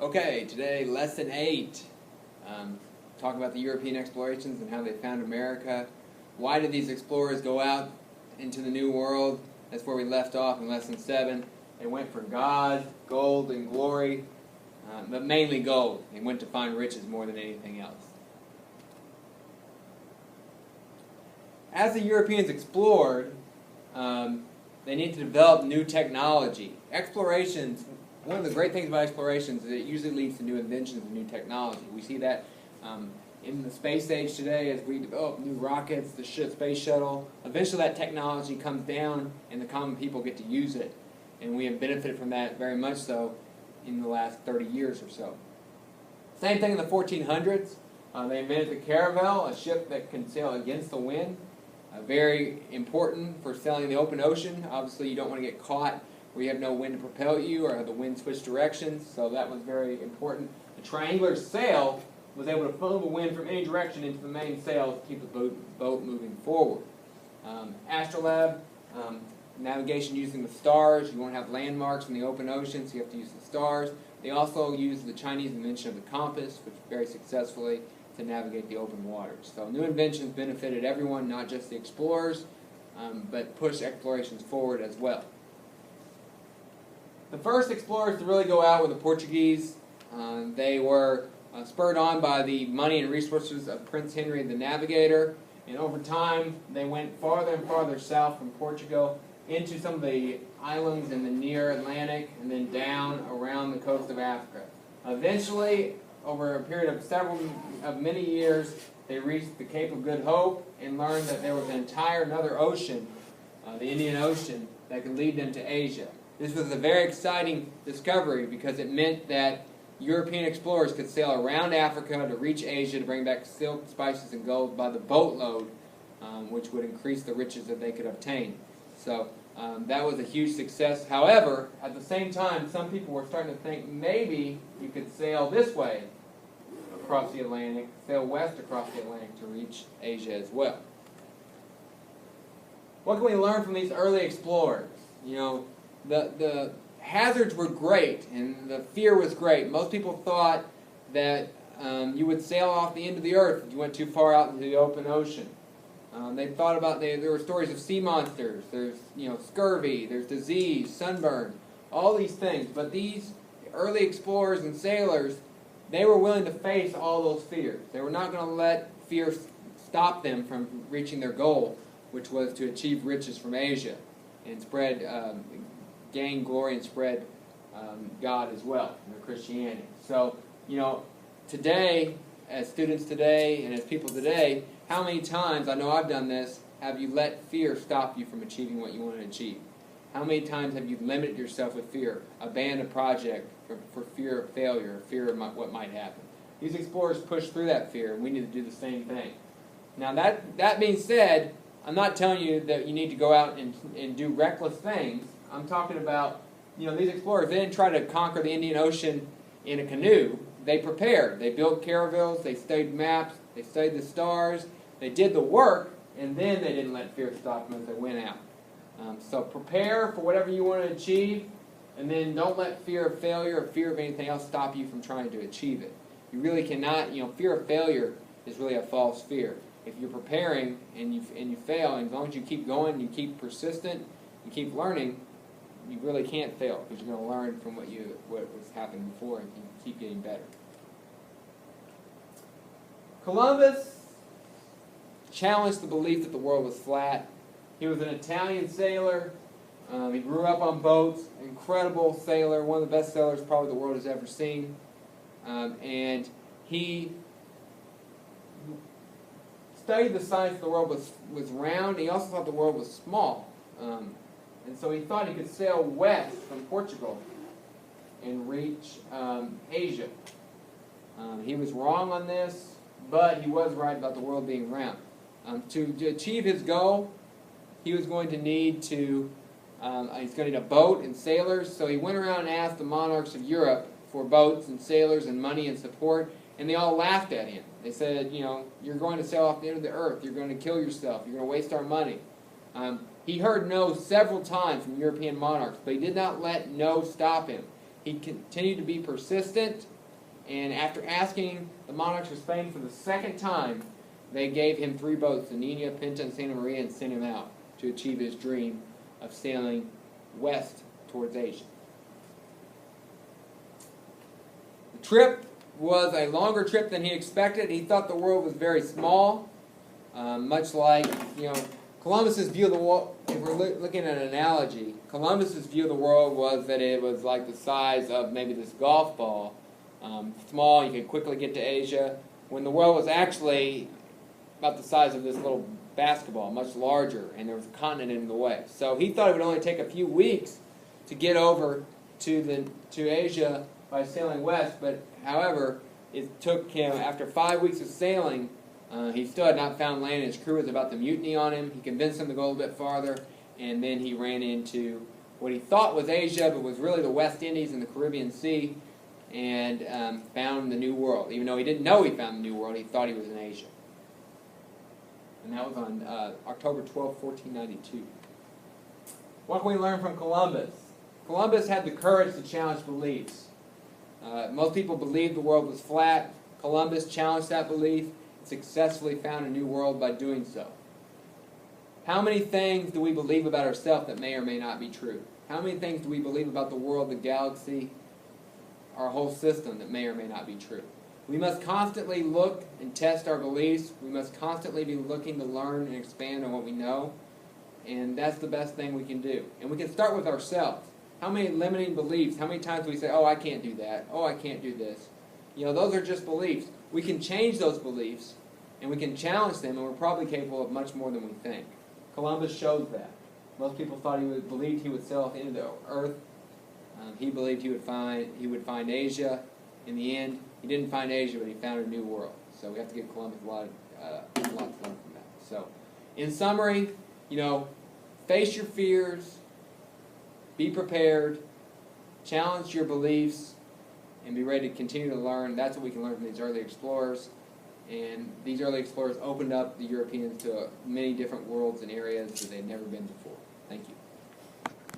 Okay, today lesson 8. Talk about the European explorations and how they found America. Why did these explorers go out into the New World? That's where we left off in lesson 7. They went for God, gold, and glory, but mainly gold. They went to find riches more than anything else. As the Europeans explored, they need to develop new technology. Explorations, one of the great things about explorations is it usually leads to new inventions and new technology. We see that in the space age today as we develop new rockets, the space shuttle. Eventually that technology comes down and the common people get to use it. And we have benefited from that very much so in the last 30 years or so. Same thing in the 1400s. They invented the caravel, a ship that can sail against the wind. Very important for sailing in the open ocean. Obviously you don't want to get caught where you have no wind to propel you or have the wind switch directions, so that was very important. The triangular sail was able to funnel the wind from any direction into the main sail to keep the boat moving forward. Astrolabe, navigation using the stars. You won't have landmarks in the open ocean, so you have to use the stars. They also used the Chinese invention of the compass, which very successfully to navigate the open waters. So new inventions benefited everyone, not just the explorers, but pushed explorations forward as well. The first explorers to really go out were the Portuguese. They were spurred on by the money and resources of Prince Henry the Navigator, and over time they went farther and farther south from Portugal into some of the islands in the near Atlantic and then down around the coast of Africa. Eventually, over a period of many years, they reached the Cape of Good Hope and learned that there was an entire another ocean, the Indian Ocean, that could lead them to Asia. This was a very exciting discovery because it meant that European explorers could sail around Africa to reach Asia to bring back silk, spices, and gold by the boatload, which would increase the riches that they could obtain. So that was a huge success. However, at the same time, some people were starting to think maybe you could sail this way across the Atlantic, sail west across the Atlantic to reach Asia as well. What can we learn from these early explorers? You know, the hazards were great and the fear was great. Most people thought that you would sail off the end of the earth if you went too far out into the open ocean. They thought about, there were stories of sea monsters, there's scurvy, there's disease, sunburn, all these things. But these early explorers and sailors, they were willing to face all those fears. They were not going to let fear stop them from reaching their goal, which was to achieve riches from Asia and spread, gain glory and spread God as well, Christianity. So, today, as students today and as people today, how many times, I know I've done this, have you let fear stop you from achieving what you want to achieve? How many times have you limited yourself with fear, abandoned a project for fear of failure, fear of what might happen? These explorers pushed through that fear, and we need to do the same thing. Now, that being said, I'm not telling you that you need to go out and do reckless things. I'm talking about, these explorers, they didn't try to conquer the Indian Ocean in a canoe. They prepared. They built caravels, they studied maps, they studied the stars, they did the work, and then they didn't let fear stop them as they went out. So prepare for whatever you want to achieve, and then don't let fear of failure or fear of anything else stop you from trying to achieve it. You really cannot, fear of failure is really a false fear. If you're preparing and you fail, and as long as you keep going, you keep persistent, you keep learning, you really can't fail because you're going to learn from what was happening before and you keep getting better. Columbus challenged the belief that the world was flat. He was an Italian sailor. He grew up on boats, incredible sailor, one of the best sailors probably the world has ever seen. And he studied the science that the world was round. He also thought the world was small. And so he thought he could sail west from Portugal and reach Asia. He was wrong on this, but he was right about the world being round. To achieve his goal, he was going to need he's going to need a boat and sailors. So he went around and asked the monarchs of Europe for boats and sailors and money and support, and they all laughed at him. They said, you're going to sail off the end of the earth. You're going to kill yourself. You're going to waste our money. He heard no several times from European monarchs, but he did not let no stop him. he continued to be persistent, and after asking the monarchs of Spain for the second time, they gave him 3 boats, the Nina, Pinta, and Santa Maria, and sent him out to achieve his dream of sailing west towards Asia. The trip was a longer trip than he expected. He thought the world was very small, much like, Columbus's view of the world. If we're looking at an analogy, Columbus's view of the world was that it was like the size of maybe this golf ball, small. You could quickly get to Asia, when the world was actually about the size of this little basketball, much larger, and there was a continent in the way. So he thought it would only take a few weeks to get over to Asia by sailing west, but however, it took him, after 5 weeks of sailing, he still had not found land, and his crew was about to mutiny on him. He convinced them to go a little bit farther, and then he ran into what he thought was Asia, but was really the West Indies and the Caribbean Sea, and found the New World. Even though he didn't know he found the New World, he thought he was in Asia. And that was on October 12, 1492. What can we learn from Columbus? Columbus had the courage to challenge beliefs. Most people believed the world was flat. Columbus challenged that belief and successfully found a new world by doing so. How many things do we believe about ourselves that may or may not be true? How many things do we believe about the world, the galaxy, our whole system that may or may not be true? We must constantly look and test our beliefs. We must constantly be looking to learn and expand on what we know. And that's the best thing we can do. And we can start with ourselves. How many limiting beliefs, how many times do we say, oh, I can't do that, oh, I can't do this? Those are just beliefs. We can change those beliefs, and we can challenge them, and we're probably capable of much more than we think. Columbus shows that. Most people believed he would sail off the end of the earth. He believed he would find Asia. In the end, he didn't find Asia, but he found a new world. So we have to give Columbus a lot to learn from that. So, in summary, face your fears, be prepared, challenge your beliefs, and be ready to continue to learn. That's what we can learn from these early explorers. And these early explorers opened up the Europeans to many different worlds and areas that they'd never been before. Thank you.